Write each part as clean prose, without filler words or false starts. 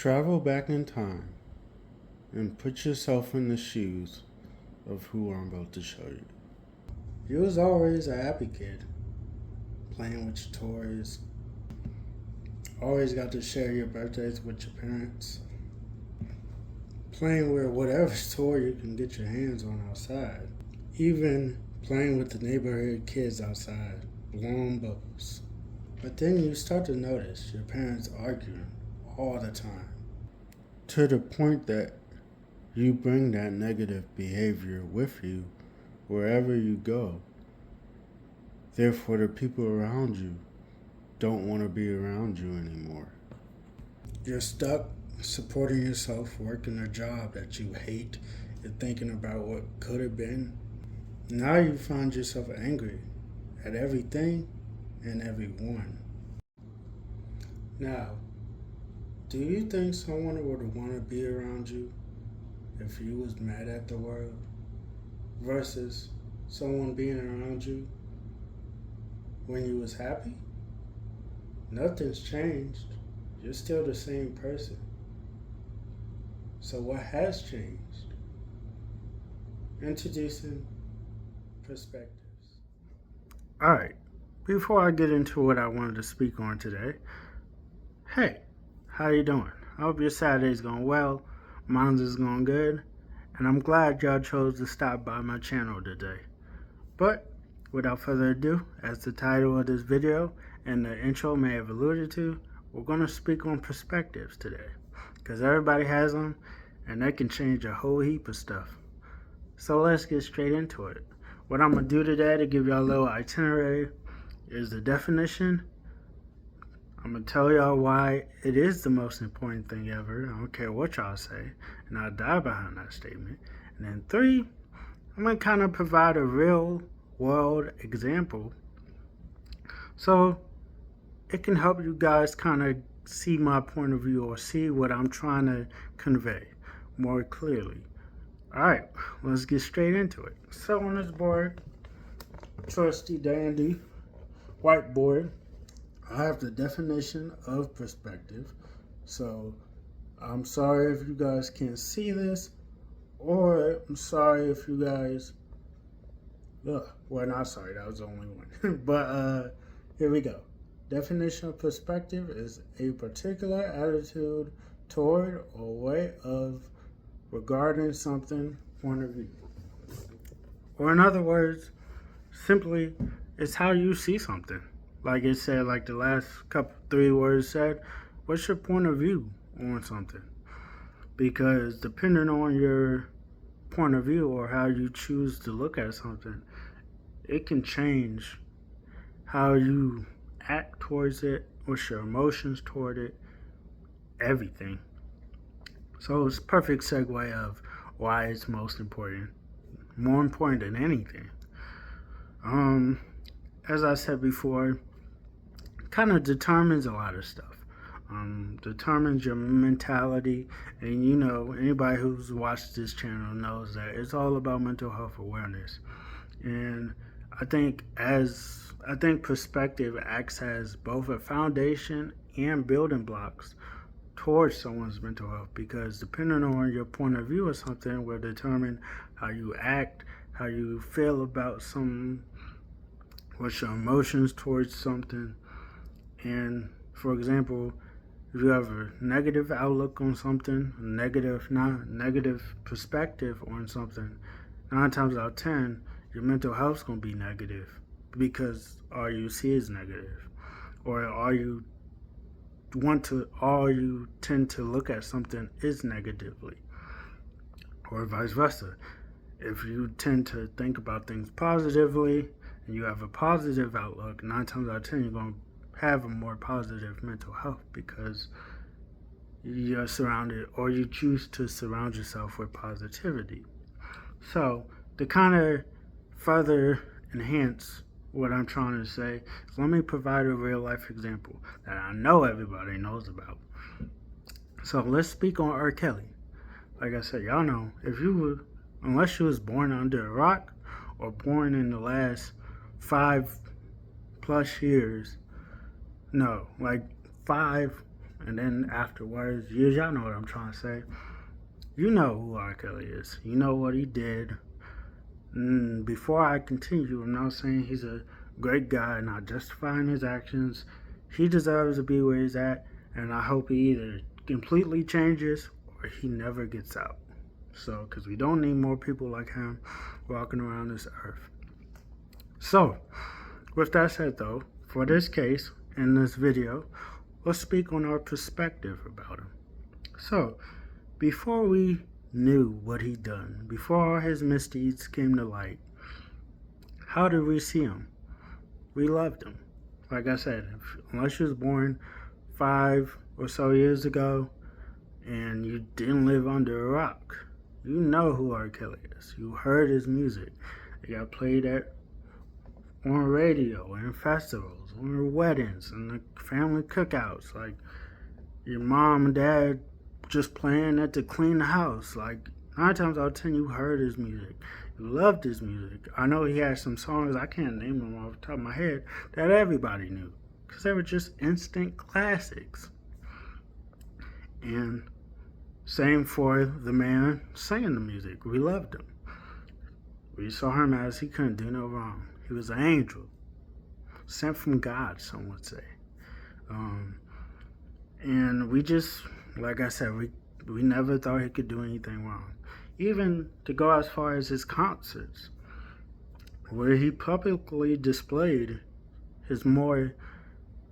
Travel back in time and put yourself in the shoes of who I'm about to show you. You was always a happy kid, playing with your toys. Always got to share your birthdays with your parents. Playing with whatever toy you can get your hands on outside. Even playing with the neighborhood kids outside, blowing bubbles. But then you start to notice your parents arguing all the time. To the point that you bring that negative behavior with you wherever you go. Therefore, the people around you don't want to be around you anymore. You're stuck supporting yourself, working a job that you hate, and thinking about what could have been. Now you find yourself angry at everything and everyone. Now, do you think someone would want to be around you if you was mad at the world versus someone being around you when you was happy? Nothing's changed. You're still the same person. So what has changed? Introducing perspectives. Alright, before I get into what I wanted to speak on today, hey, how you doing? I hope your Saturday's going well, mine's is going good, and I'm glad y'all chose to stop by my channel today. But without further ado, as the title of this video and the intro may have alluded to, we're going to speak on perspectives today, because everybody has them and they can change a whole heap of stuff. So let's get straight into it. What I'm going to do today to give y'all a little itinerary is the definition. I'm going to tell y'all why it is the most important thing ever. I don't care what y'all say, and I'll die behind that statement. And then 3, I'm going to kind of provide a real world example so it can help you guys kind of see my point of view or see what I'm trying to convey more clearly. Alright, let's get straight into it. So on this board, trusty dandy whiteboard, I have the definition of perspective. So I'm sorry if you guys can't see this, or I'm sorry if you guys, well, not sorry, that was the only one. But here we go. Definition of perspective is a particular attitude toward or way of regarding something, point of view. Or in other words, simply, it's how you see something. Like it said, like the last 3 words said, what's your point of view on something? Because depending on your point of view or how you choose to look at something, it can change how you act towards it, what's your emotions toward it, everything. So it's a perfect segue of why it's most important, more important than anything. As I said before, kind of determines a lot of stuff. Determines your mentality, and you know, anybody who's watched this channel knows that it's all about mental health awareness. And I think perspective acts as both a foundation and building blocks towards someone's mental health, because depending on your point of view of something will determine how you act, how you feel about something, what's your emotions towards something. And for example, if you have a negative outlook on something, negative perspective on something, 9 times out of 10, your mental health's gonna be negative because all you see is negative, or all you tend to look at something is negatively, or vice versa. If you tend to think about things positively and you have a positive outlook, 9 times out of 10 you're going to have a more positive mental health because you're surrounded, or you choose to surround yourself with positivity. So to kind of further enhance what I'm trying to say, so let me provide a real life example that I know everybody knows about. So let's speak on R. Kelly. Like I said, y'all know, unless you was born under a rock or born in the last 5+ years, no, like 5 and then afterwards, y'all know what I'm trying to say. You know who R. Kelly is. You know what he did. Before I continue, I'm not saying he's a great guy, not justifying his actions. He deserves to be where he's at, and I hope he either completely changes or he never gets out. So, because we don't need more people like him walking around this earth. So, with that said though, for this case, in this video, let's speak on our perspective about him. So, before we knew what he'd done, before all his misdeeds came to light, how did we see him? We loved him. Like I said, unless you was born 5 or so years ago and you didn't live under a rock, you know who R. Kelly is. You heard his music. It got played on radio and festivals, on weddings and the family cookouts. Like your mom and dad just playing it to clean the house. Like 9 times out of 10, you heard his music. You loved his music. I know he had some songs, I can't name them off the top of my head, that everybody knew because they were just instant classics. And same for the man singing the music. We loved him. We saw him as he couldn't do no wrong. He was an angel, sent from God, some would say. And we just, like I said, we never thought he could do anything wrong. Even to go as far as his concerts, where he publicly displayed his more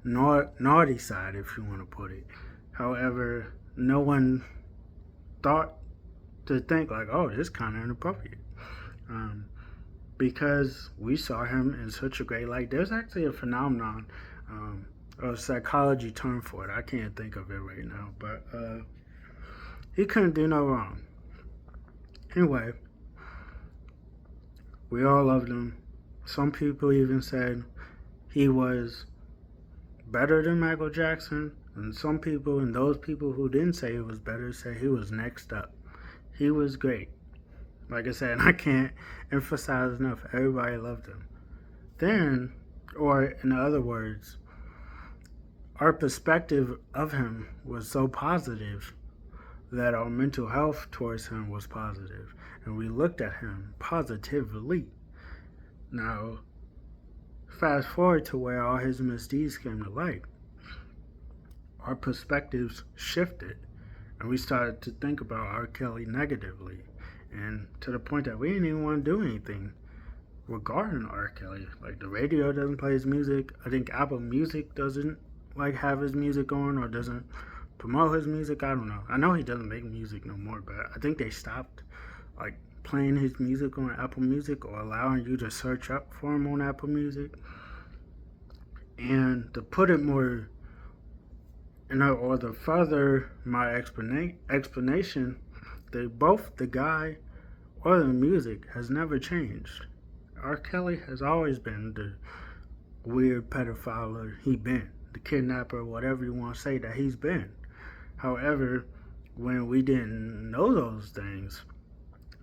naughty side, if you want to put it. However, no one thought to think like, oh, this is kind of inappropriate. Because we saw him in such a great light. There's actually a phenomenon, a psychology term for it. I can't think of it right now, but he couldn't do no wrong. Anyway, we all loved him. Some people even said he was better than Michael Jackson, and some people, and those people who didn't say he was better, said he was next up. He was great. Like I said, I can't emphasize enough, everybody loved him. Then, or in other words, our perspective of him was so positive that our mental health towards him was positive, and we looked at him positively. Now, fast forward to where all his misdeeds came to light. Our perspectives shifted, and we started to think about R. Kelly negatively, and to the point that we didn't even want to do anything regarding R. Kelly. Like, the radio doesn't play his music. I think Apple Music doesn't have his music on, or doesn't promote his music. I don't know. I know he doesn't make music no more, but I think they stopped playing his music on Apple Music, or allowing you to search up for him on Apple Music. And to put it more, or to further my explanation, both the guy or the music has never changed. R. Kelly has always been the weird pedophile he been, the kidnapper, whatever you want to say that he's been. However, when we didn't know those things,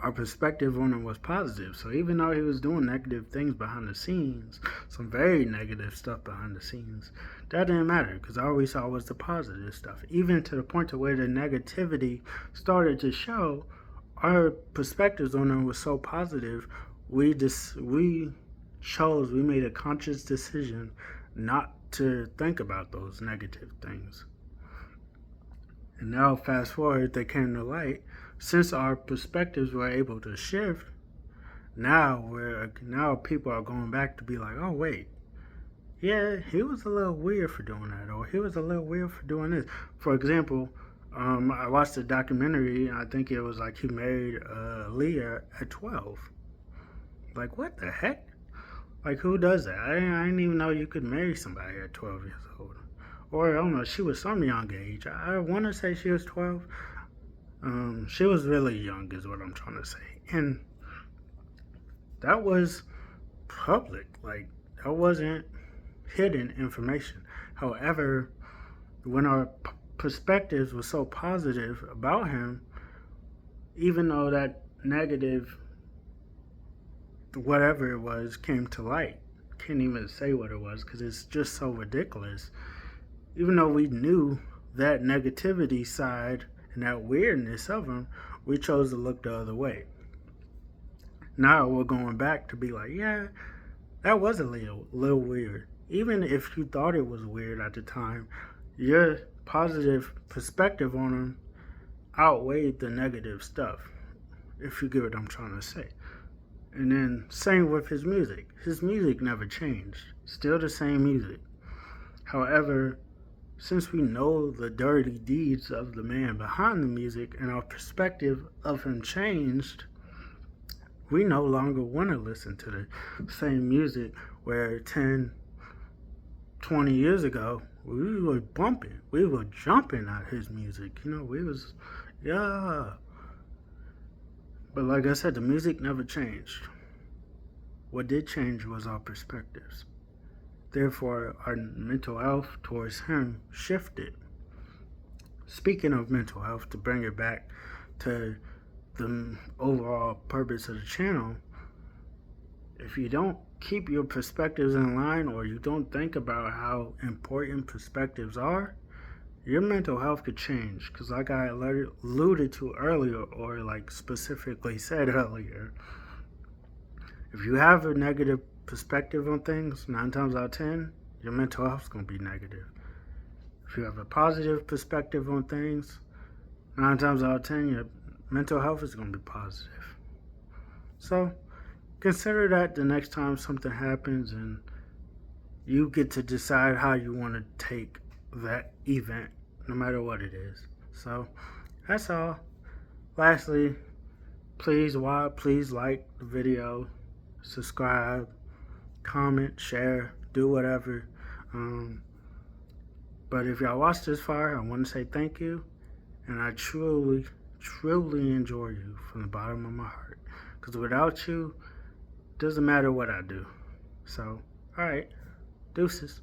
our perspective on him was positive. So even though he was doing negative things behind the scenes, some very negative stuff behind the scenes, that didn't matter because all we saw was the positive stuff. Even to the point to where the negativity started to show, our perspectives on him was so positive, we made a conscious decision not to think about those negative things. And now fast forward, they came to light. Since our perspectives were able to shift, now people are going back to be like, oh wait, yeah, he was a little weird for doing that, or he was a little weird for doing this. For example, I watched a documentary, and I think it was like he married Leah at 12. Like, what the heck? Like, who does that? I didn't even know you could marry somebody at 12 years old. Or, I don't know, she was some young age. I want to say she was 12. She was really young is what I'm trying to say. And that was public. Like, that wasn't hidden information. However, when our perspectives were so positive about him, even though that negative whatever it was came to light, can't even say what it was because it's just so ridiculous. Even though we knew that negativity side and that weirdness of him, we chose to look the other way. Now we're going back to be like, yeah, that was a little weird. Even if you thought it was weird at the time, your positive perspective on him outweighed the negative stuff, if you get what I'm trying to say. And then same with his music. His music never changed. Still the same music. However, since we know the dirty deeds of the man behind the music and our perspective of him changed, we no longer want to listen to the same music where 10, 20 years ago, we were bumping. We were jumping at his music. We was, yeah. But like I said, the music never changed. What did change was our perspectives. Therefore, our mental health towards him shifted. Speaking of mental health, to bring it back to the overall purpose of the channel, if you don't keep your perspectives in line or you don't think about how important perspectives are, your mental health could change. Because like I alluded to earlier, or like specifically said earlier, if you have a negative perspective on things, 9 times out of 10, your mental health is going to be negative. If you have a positive perspective on things, 9 times out of 10, your mental health is going to be positive. So consider that the next time something happens and you get to decide how you want to take that event, no matter what it is. So that's all. Lastly, please like the video, subscribe, comment, share, do whatever. But if y'all watched this far, I want to say thank you. And I truly enjoy you from the bottom of my heart. Because without you, doesn't matter what I do. So, alright, deuces.